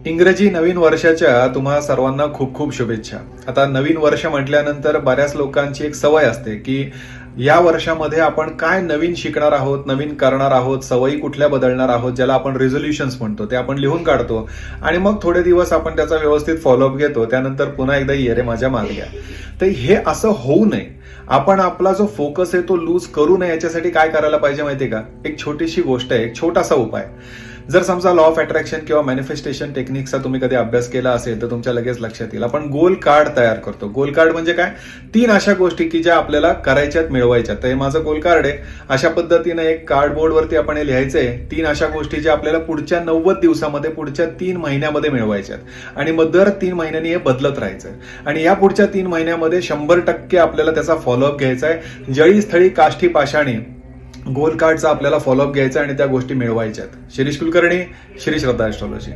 इंग्रजी नवीन वर्षाच्या तुम्हा सर्वांना खूप खूप शुभेच्छा. आता नवीन वर्ष म्हटल्यानंतर बऱ्याच लोकांची एक सवय असते की या वर्षामध्ये आपण काय नवीन शिकणार आहोत, नवीन करणार आहोत, सवयी कुठल्या बदलणार आहोत, ज्याला आपण रेझोल्युशन्स म्हणतो, ते आपण लिहून काढतो आणि मग थोडे दिवस आपण त्याचा व्यवस्थित फॉलोअप घेतो. त्यानंतर पुन्हा एकदा ये रे माझ्या मागे. तर हे असं होऊ नये. आपण आपला जो फोकस आहे तो लूज करू नये याच्यासाठी काय करायला पाहिजे माहितीये का? एक छोटीशी गोष्ट आहे, एक छोटासा उपाय. जर समजा लॉ ऑफ अट्रॅक्शन किंवा मॅनिफेस्टेशन टेक्निक्सचा तुम्ही कधी अभ्यास केला असेल तर तुमच्या लगेच लक्षात येईल. आपण गोल कार्ड तयार करतो. गोल कार्ड म्हणजे काय? 3 अशा गोष्टी की ज्या आपल्याला करायच्यात, मिळवायच्यात. तर हे माझं गोल कार्ड आहे. अशा पद्धतीने एक कार्डबोर्डवरती आपण हे लिहायचंय. 3 अशा गोष्टी ज्या आपल्याला पुढच्या 90 दिवसामध्ये, पुढच्या 3 महिन्यामध्ये मिळवायच्यात आणि मग दर 3 महिन्यांनी हे बदलत राहायचं आणि या पुढच्या 3 महिन्यामध्ये 100% आपल्याला त्याचा फॉलोअप घ्यायचा आहे. जळी स्थळी काष्ठी पाषाणी गोल कार्डचा आपल्याला फॉलोअप घ्यायचा आणि त्या गोष्टी मिळवायच्यात. शिरीष कुलकर्णी, श्री श्रद्धा ॲस्ट्रॉलॉजी.